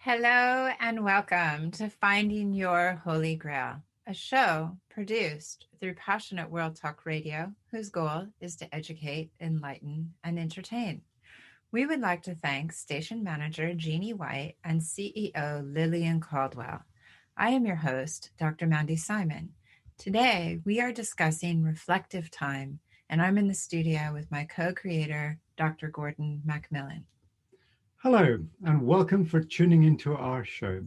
Hello and welcome to Finding Your Holy Grail, a show produced through Passionate World Talk Radio, whose goal is to educate, enlighten, and entertain. We would like to thank station manager Jeannie White and CEO Lillian Caldwell. I am your host, Dr. Mandy Simon. Today, we are discussing reflective time, and I'm in the studio with my co-creator, Dr. Gordon MacMillan. Hello, and welcome for tuning into our show.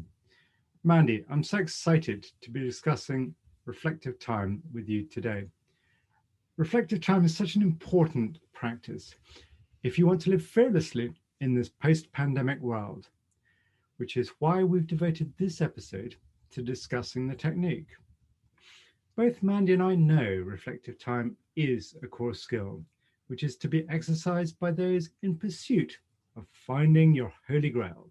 Mandy, I'm so excited to be discussing reflective time with you today. Reflective time is such an important practice if you want to live fearlessly in this post-pandemic world, which is why we've devoted this episode to discussing the technique. Both Mandy and I know reflective time is a core skill, which is to be exercised by those in pursuit of finding your holy grail.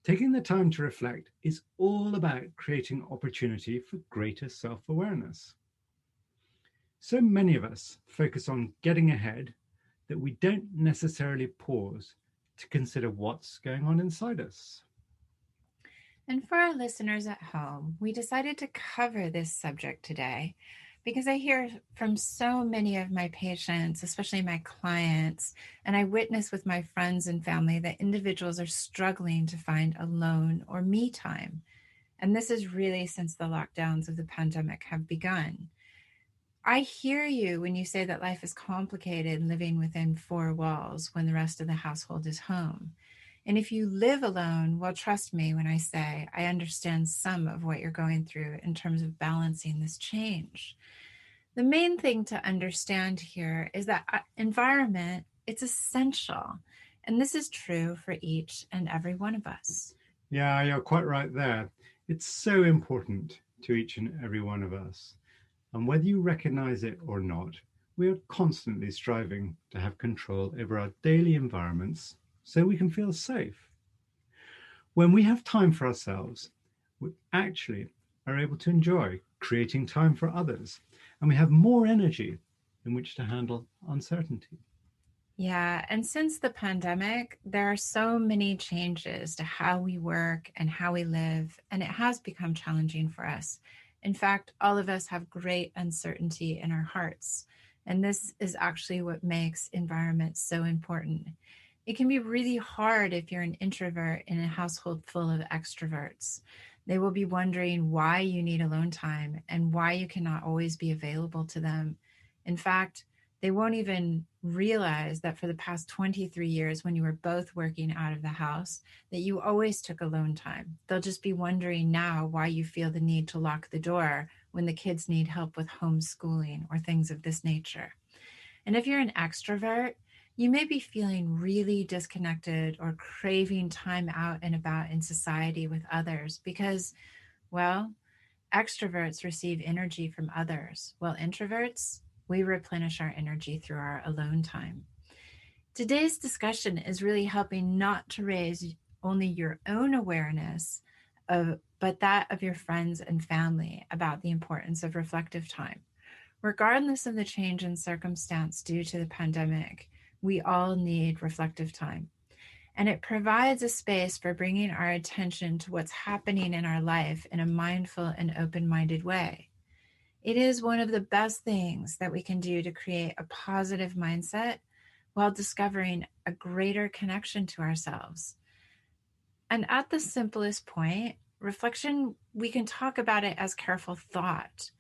Taking the time to reflect is all about creating opportunity for greater self-awareness. So many of us focus on getting ahead that we don't necessarily pause to consider what's going on inside us. And for our listeners at home, we decided to cover this subject today because I hear from so many of my patients, especially my clients, and I witness with my friends and family that individuals are struggling to find alone or me time. And this is really since the lockdowns of the pandemic have begun. I hear you when you say that life is complicated living within four walls when the rest of the household is home. And if you live alone, well, trust me when I say I understand some of what you're going through in terms of balancing this change. The main thing to understand here is that environment, it's essential. And this is true for each and every one of us. Yeah, you're quite right there. It's so important to each and every one of us. And whether you recognize it or not, we are constantly striving to have control over our daily environments so we can feel safe. When we have time for ourselves, we actually are able to enjoy creating time for others, and we have more energy in which to handle uncertainty. Yeah, and since the pandemic, there are so many changes to how we work and how we live, and it has become challenging for us. In fact, all of us have great uncertainty in our hearts, and this is actually what makes environment so important. It can be really hard if you're an introvert in a household full of extroverts. They will be wondering why you need alone time and why you cannot always be available to them. In fact, they won't even realize that for the past 23 years, when you were both working out of the house, that you always took alone time. They'll just be wondering now why you feel the need to lock the door when the kids need help with homeschooling or things of this nature. And if you're an extrovert, you may be feeling really disconnected or craving time out and about in society with others because, well, extroverts receive energy from others, while introverts, we replenish our energy through our alone time. Today's discussion is really helping not to raise only your own awareness but that of your friends and family about the importance of reflective time. Regardless of the change in circumstance due to the pandemic, we all need reflective time. And it provides a space for bringing our attention to what's happening in our life in a mindful and open-minded way. It is one of the best things that we can do to create a positive mindset while discovering a greater connection to ourselves. And at the simplest point, reflection, we can talk about it as careful thought.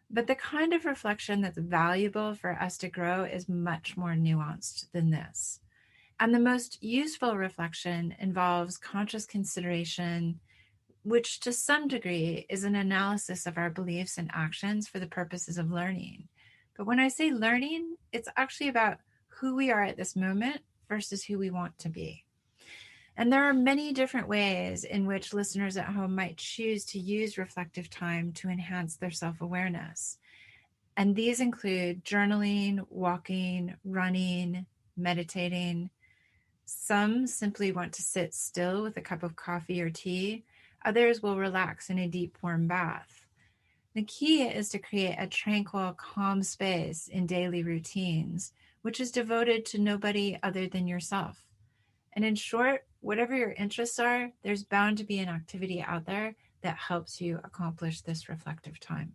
But the kind of reflection that's valuable for us to grow is much more nuanced than this. And the most useful reflection involves conscious consideration, which to some degree is an analysis of our beliefs and actions for the purposes of learning. But when I say learning, it's actually about who we are at this moment versus who we want to be. And there are many different ways in which listeners at home might choose to use reflective time to enhance their self-awareness. And these include journaling, walking, running, meditating. Some simply want to sit still with a cup of coffee or tea. Others will relax in a deep, warm bath. The key is to create a tranquil, calm space in daily routines, which is devoted to nobody other than yourself. And in short, whatever your interests are, there's bound to be an activity out there that helps you accomplish this reflective time.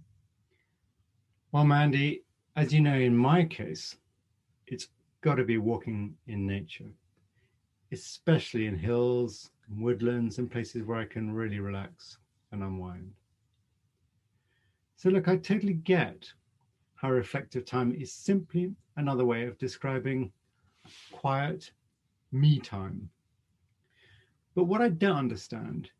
Well, Mandy, as you know, in my case, it's got to be walking in nature, especially in hills, woodlands, and places where I can really relax and unwind. So, look, I totally get how reflective time is simply another way of describing quiet me time. But what I don't understand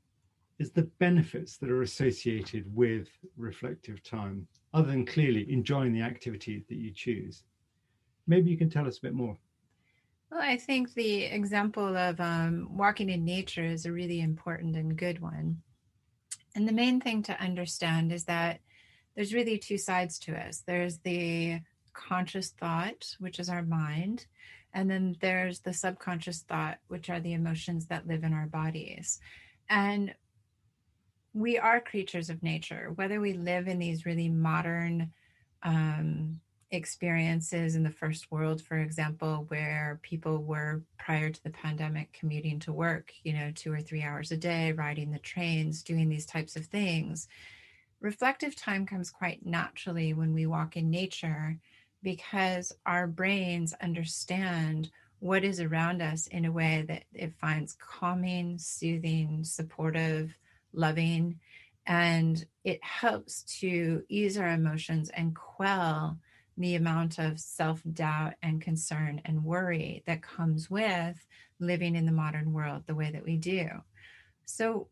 is the benefits that are associated with reflective time, other than clearly enjoying the activity that you choose. Maybe you can tell us a bit more. Well, I think the example of walking in nature is a really important and good one. And the main thing to understand is that there's really two sides to us. There's the conscious thought, which is our mind, and then there's the subconscious thought, which are the emotions that live in our bodies. And we are creatures of nature, whether we live in these really modern experiences in the first world, for example, where people were prior to the pandemic commuting to work, 2 or 3 hours a day, riding the trains, doing these types of things. Reflective time comes quite naturally when we walk in nature because our brains understand what is around us in a way that it finds calming, soothing, supportive, loving, and it helps to ease our emotions and quell the amount of self-doubt and concern and worry that comes with living in the modern world the way that we do. So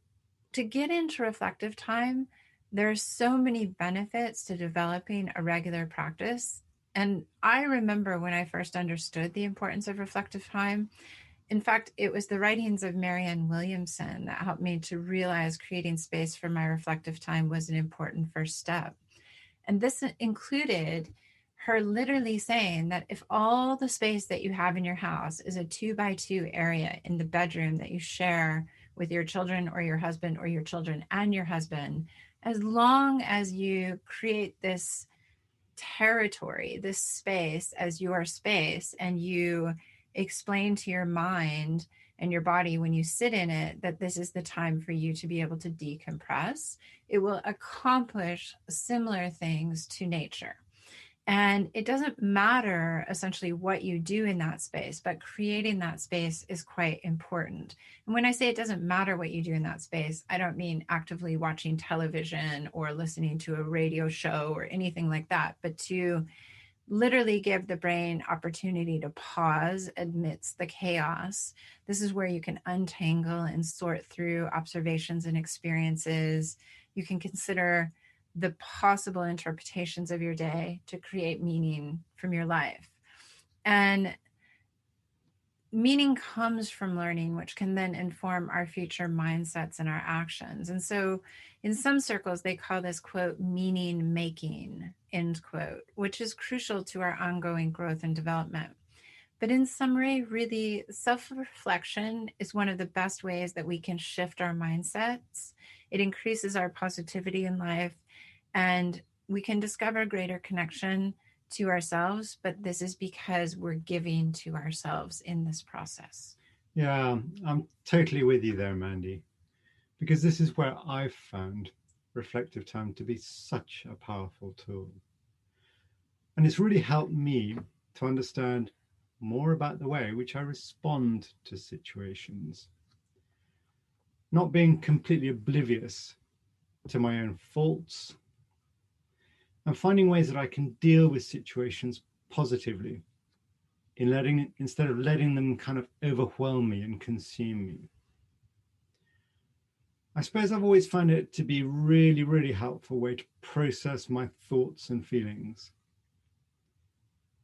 to get into reflective time, there's so many benefits to developing a regular practice. And I remember when I first understood the importance of reflective time. In fact, it was the writings of Marianne Williamson that helped me to realize creating space for my reflective time was an important first step. And this included her literally saying that if all the space that you have in your house is a 2x2 area in the bedroom that you share with your children or your husband or your children and your husband, as long as you create this territory, this space as your space, and you explain to your mind and your body when you sit in it that this is the time for you to be able to decompress, it will accomplish similar things to nature. And it doesn't matter essentially what you do in that space, but creating that space is quite important. And when I say it doesn't matter what you do in that space, I don't mean actively watching television or listening to a radio show or anything like that, but to literally give the brain opportunity to pause amidst the chaos. This is where you can untangle and sort through observations and experiences. You can consider the possible interpretations of your day to create meaning from your life. And meaning comes from learning, which can then inform our future mindsets and our actions. And so in some circles, they call this, quote, meaning making, end quote, which is crucial to our ongoing growth and development. But in summary, really, self-reflection is one of the best ways that we can shift our mindsets. It increases our positivity in life, and we can discover greater connection to ourselves, but this is because we're giving to ourselves in this process. Yeah, I'm totally with you there, Mandy, because this is where I've found reflective time to be such a powerful tool. And it's really helped me to understand more about the way in which I respond to situations, not being completely oblivious to my own faults, and finding ways that I can deal with situations positively instead of letting them kind of overwhelm me and consume me. I suppose I've always found it to be really, really helpful way to process my thoughts and feelings,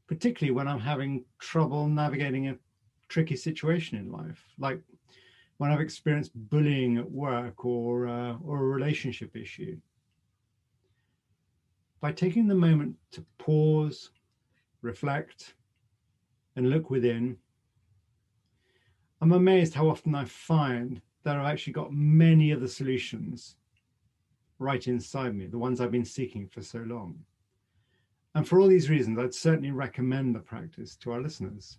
particularly when I'm having trouble navigating a tricky situation in life, like when I've experienced bullying at work or a relationship issue. By taking the moment to pause, reflect, and look within, I'm amazed how often I find that I've actually got many of the solutions right inside me, the ones I've been seeking for so long. And for all these reasons, I'd certainly recommend the practice to our listeners.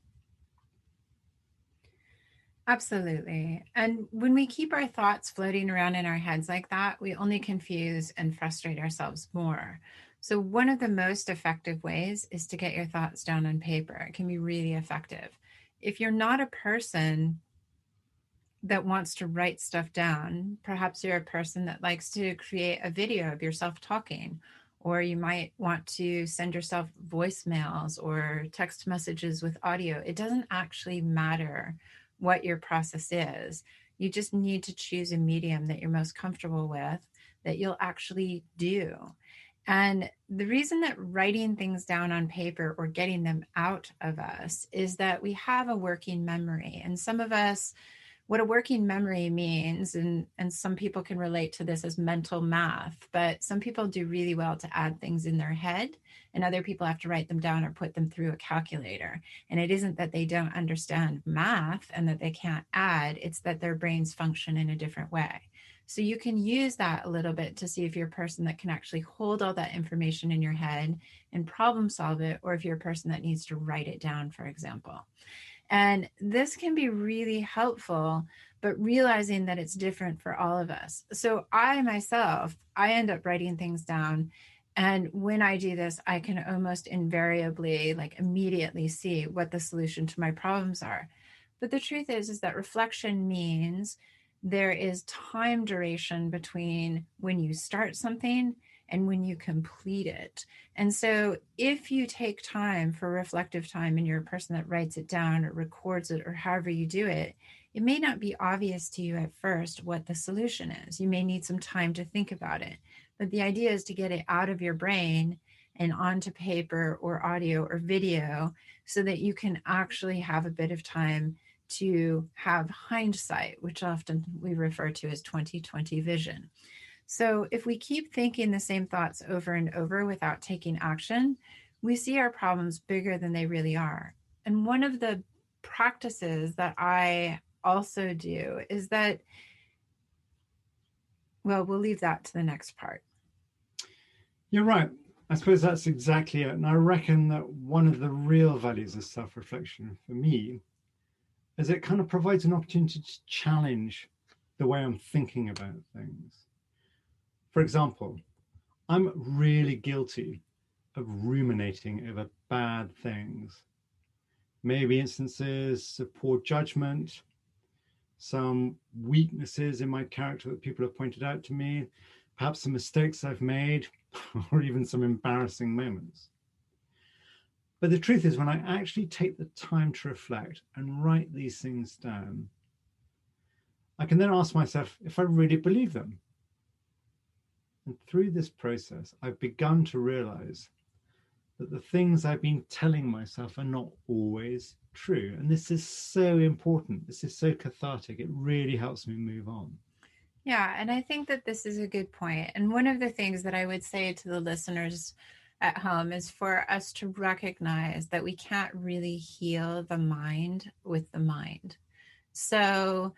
Absolutely. And when we keep our thoughts floating around in our heads like that, we only confuse and frustrate ourselves more. So, one of the most effective ways is to get your thoughts down on paper. It can be really effective. If you're not a person that wants to write stuff down, perhaps you're a person that likes to create a video of yourself talking, or you might want to send yourself voicemails or text messages with audio. It doesn't actually matter what your process is. You just need to choose a medium that you're most comfortable with, that you'll actually do. And the reason that writing things down on paper or getting them out of us is that we have a working memory. And some of us, what a working memory means, and some people can relate to this as mental math, but some people do really well to add things in their head, and other people have to write them down or put them through a calculator. And it isn't that they don't understand math and that they can't add, it's that their brains function in a different way. So you can use that a little bit to see if you're a person that can actually hold all that information in your head and problem solve it, or if you're a person that needs to write it down, for example. And this can be really helpful, but realizing that it's different for all of us. So I myself, I end up writing things down. And when I do this, I can almost invariably, like immediately see what the solution to my problems are. But the truth is that reflection means there is time duration between when you start something and when you complete it. And so if you take time for reflective time and you're a person that writes it down or records it or however you do it, it may not be obvious to you at first what the solution is. You may need some time to think about it. But the idea is to get it out of your brain and onto paper or audio or video so that you can actually have a bit of time to have hindsight, which often we refer to as 20/20 vision. So if we keep thinking the same thoughts over and over without taking action, we see our problems bigger than they really are. And one of the practices that I also do is that, well, we'll leave that to the next part. You're right. I suppose that's exactly it. And I reckon that one of the real values of self-reflection for me is it kind of provides an opportunity to challenge the way I'm thinking about things. For example, I'm really guilty of ruminating over bad things. Maybe instances of poor judgment, some weaknesses in my character that people have pointed out to me, perhaps some mistakes I've made, or even some embarrassing moments. But the truth is, when I actually take the time to reflect and write these things down, I can then ask myself if I really believe them. And through this process, I've begun to realize that the things I've been telling myself are not always true. And this is so important. This is so cathartic. It really helps me move on. Yeah, and I think that this is a good point. And one of the things that I would say to the listeners at home is for us to recognize that we can't really heal the mind with the mind. So,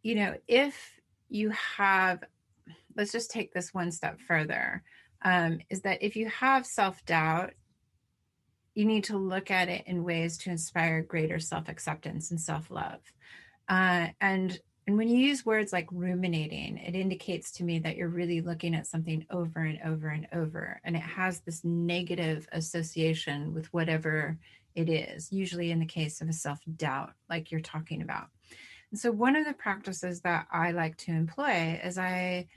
if you have, let's just take this one step further, is that if you have self-doubt, you need to look at it in ways to inspire greater self-acceptance and self-love. And when you use words like ruminating, it indicates to me that you're really looking at something over and over and over, and it has this negative association with whatever it is, usually in the case of a self-doubt, like you're talking about. And so one of the practices that I like to employ is I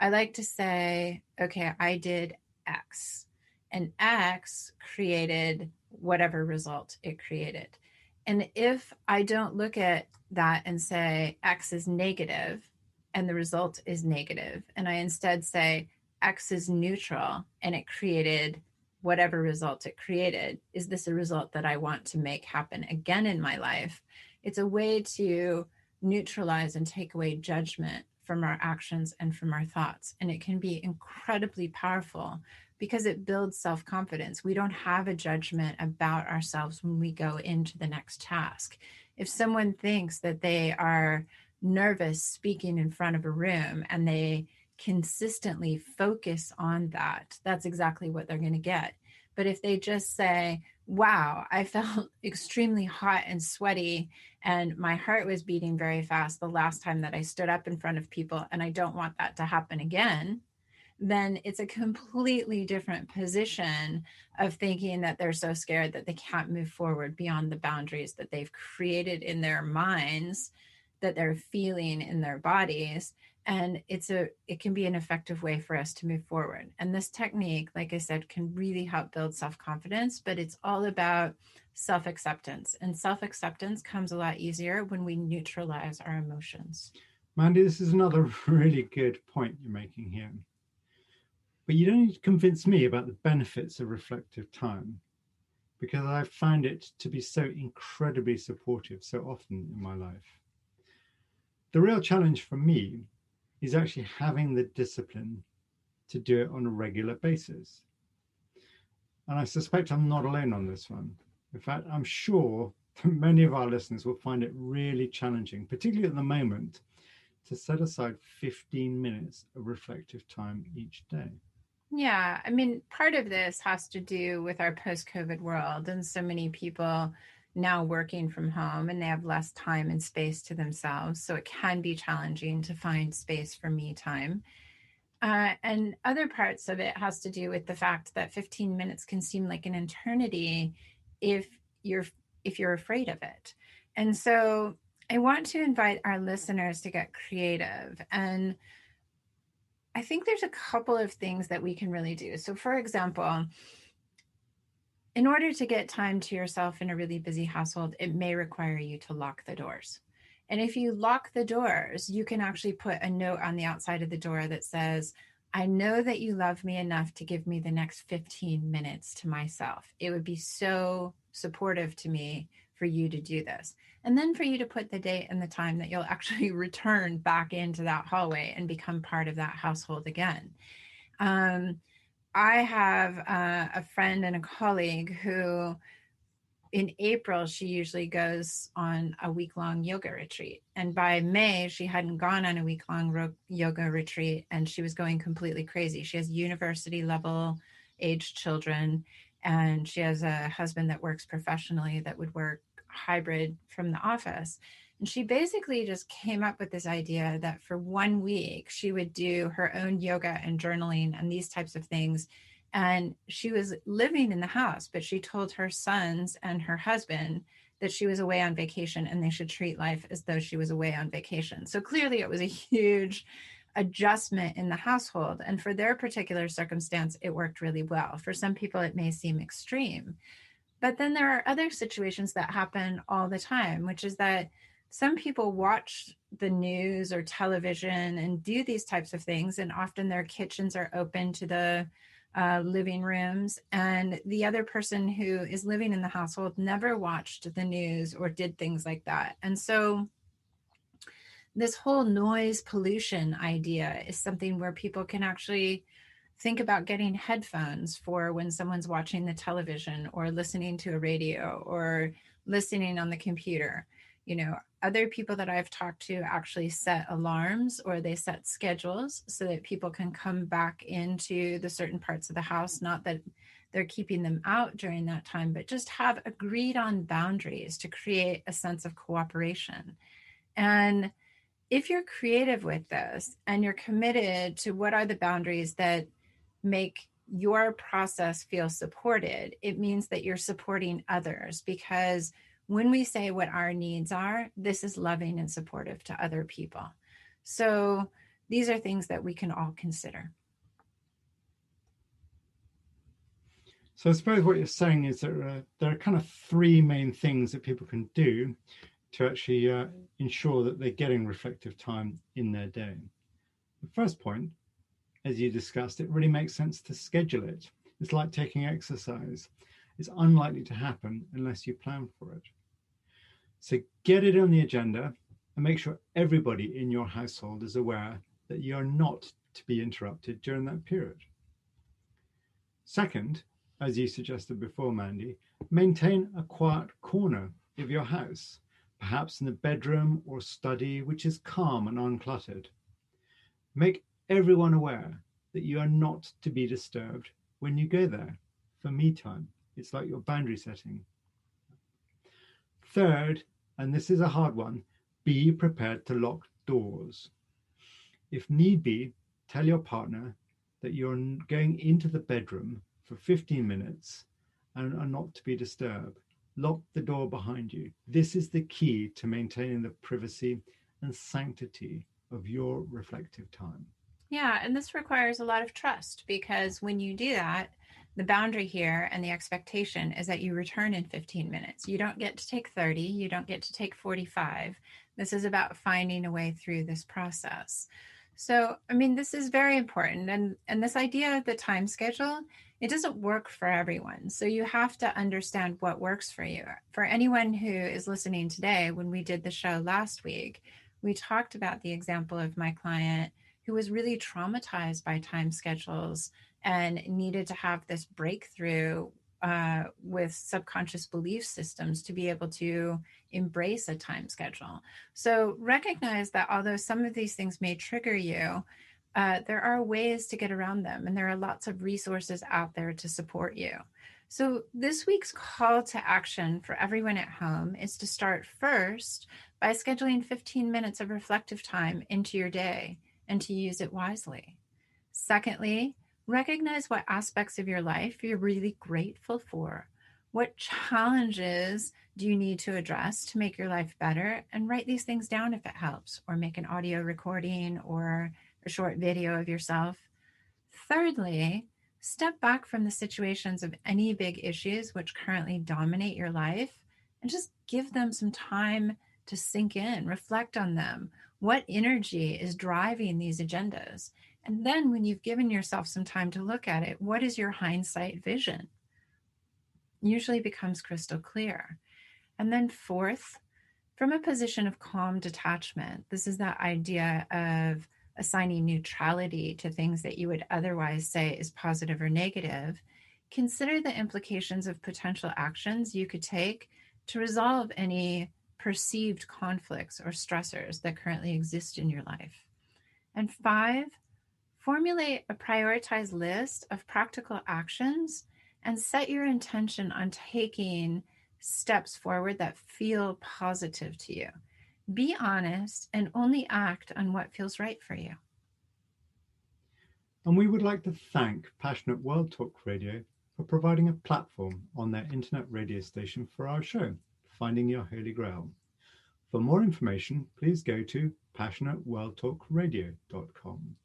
like to say, okay, I did X, and X created whatever result it created. And if I don't look at that and say X is negative and the result is negative, and I instead say X is neutral and it created whatever result it created, is this a result that I want to make happen again in my life? It's a way to neutralize and take away judgment from our actions and from our thoughts. And it can be incredibly powerful because it builds self-confidence. We don't have a judgment about ourselves when we go into the next task. If someone thinks that they are nervous speaking in front of a room and they consistently focus on that, that's exactly what they're going to get. But if they just say, wow, I felt extremely hot and sweaty and my heart was beating very fast the last time that I stood up in front of people, and I don't want that to happen again, then it's a completely different position of thinking that they're so scared that they can't move forward beyond the boundaries that they've created in their minds, that they're feeling in their bodies. And it can be an effective way for us to move forward. And this technique, like I said, can really help build self-confidence, but it's all about self-acceptance. And self-acceptance comes a lot easier when we neutralize our emotions. Mandy, this is another really good point you're making here. But you don't need to convince me about the benefits of reflective time, because I find it to be so incredibly supportive so often in my life. The real challenge for me is actually having the discipline to do it on a regular basis. And I suspect I'm not alone on this one. In fact, I'm sure that many of our listeners will find it really challenging, particularly at the moment, to set aside 15 minutes of reflective time each day. Yeah, I mean, part of this has to do with our post-COVID world and so many people now working from home and they have less time and space to themselves. So it can be challenging to find space for me time. And other parts of it has to do with the fact that 15 minutes can seem like an eternity if you're if you're afraid of it. And so I want to invite our listeners to get creative. And I think there's a couple of things that we can really do. So, for example, in order to get time to yourself in a really busy household, it may require you to lock the doors. And if you lock the doors, you can actually put a note on the outside of the door that says, I know that you love me enough to give me the next 15 minutes to myself. It would be so supportive to me for you to do this. And then for you to put the date and the time that you'll actually return back into that hallway and become part of that household again. I have a friend and a colleague who in April, she usually goes on a week-long yoga retreat. And by May, she hadn't gone on a week-long yoga retreat and she was going completely crazy. She has university level aged children and she has a husband that works professionally that would work hybrid from the office. And she basically just came up with this idea that for 1 week, she would do her own yoga and journaling and these types of things. And she was living in the house, but she told her sons and her husband that she was away on vacation and they should treat life as though she was away on vacation. So clearly it was a huge adjustment in the household. And for their particular circumstance, it worked really well. For some people, it may seem extreme. But then there are other situations that happen all the time, which is that some people watch the news or television and do these types of things, and often their kitchens are open to the living rooms, and the other person who is living in the household never watched the news or did things like that. And so this whole noise pollution idea is something where people can actually think about getting headphones for when someone's watching the television or listening to a radio or listening on the computer. You know, other people that I've talked to actually set alarms or they set schedules so that people can come back into the certain parts of the house, not that they're keeping them out during that time, but just have agreed on boundaries to create a sense of cooperation. And if you're creative with this and you're committed to what are the boundaries that make your process feel supported, it means that you're supporting others, because when we say what our needs are, this is loving and supportive to other people. So these are things that we can all consider. So I suppose what you're saying is that there are kind of three main things that people can do to actually ensure that they're getting reflective time in their day. The first point, as you discussed, it really makes sense to schedule it. It's like taking exercise. It's unlikely to happen unless you plan for it. So get it on the agenda and make sure everybody in your household is aware that you're not to be interrupted during that period. Second, as you suggested before, Mandy, maintain a quiet corner of your house, perhaps in the bedroom or study, which is calm and uncluttered. Make everyone aware that you are not to be disturbed when you go there. for me time. It's like your boundary setting. Third, and this is a hard one, be prepared to lock doors. If need be, tell your partner that you're going into the bedroom for 15 minutes and are not to be disturbed. Lock the door behind you. This is the key to maintaining the privacy and sanctity of your reflective time. Yeah, and this requires a lot of trust, because when you do that, the boundary here and the expectation is that you return in 15 minutes. You don't get to take 30, you don't get to take 45. This is about finding a way through this process. So, this is very important. And this idea of the time schedule, it doesn't work for everyone. So you have to understand what works for you. For anyone who is listening today, when we did the show last week, we talked about the example of my client who was really traumatized by time schedules and needed to have this breakthrough with subconscious belief systems to be able to embrace a time schedule. So recognize that although some of these things may trigger you, there are ways to get around them, and there are lots of resources out there to support you. So this week's call to action for everyone at home is to start first by scheduling 15 minutes of reflective time into your day and to use it wisely. Secondly, recognize what aspects of your life you're really grateful for. What challenges do you need to address to make your life better? And write these things down if it helps, or make an audio recording or a short video of yourself. Thirdly, step back from the situations of any big issues which currently dominate your life and just give them some time to sink in, reflect on them. What energy is driving these agendas? And then when you've given yourself some time to look at it, what is your hindsight vision? Usually becomes crystal clear. And then fourth, from a position of calm detachment, this is that idea of assigning neutrality to things that you would otherwise say is positive or negative. Consider the implications of potential actions you could take to resolve any perceived conflicts or stressors that currently exist in your life. And 5, formulate a prioritized list of practical actions and set your intention on taking steps forward that feel positive to you. Be honest and only act on what feels right for you. And we would like to thank Passionate World Talk Radio for providing a platform on their internet radio station for our show, Finding Your Holy Grail. For more information, please go to passionateworldtalkradio.com.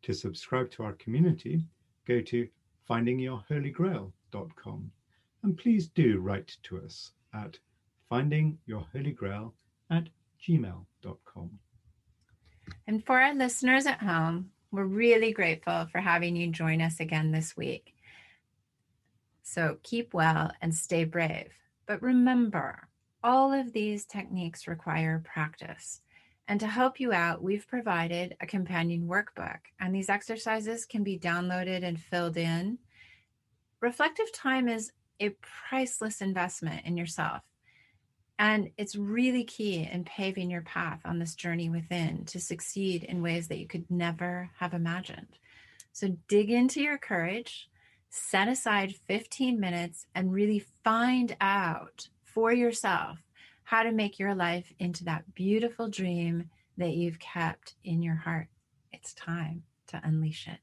To subscribe to our community, go to findingyourholygrail.com. And please do write to us at findingyourholygrail@gmail.com. And for our listeners at home, we're really grateful for having you join us again this week. So keep well and stay brave. But remember, all of these techniques require practice. And to help you out, we've provided a companion workbook, and these exercises can be downloaded and filled in. Reflective time is a priceless investment in yourself. And it's really key in paving your path on this journey within to succeed in ways that you could never have imagined. So dig into your courage, set aside 15 minutes, and really find out for yourself how to make your life into that beautiful dream that you've kept in your heart. It's time to unleash it.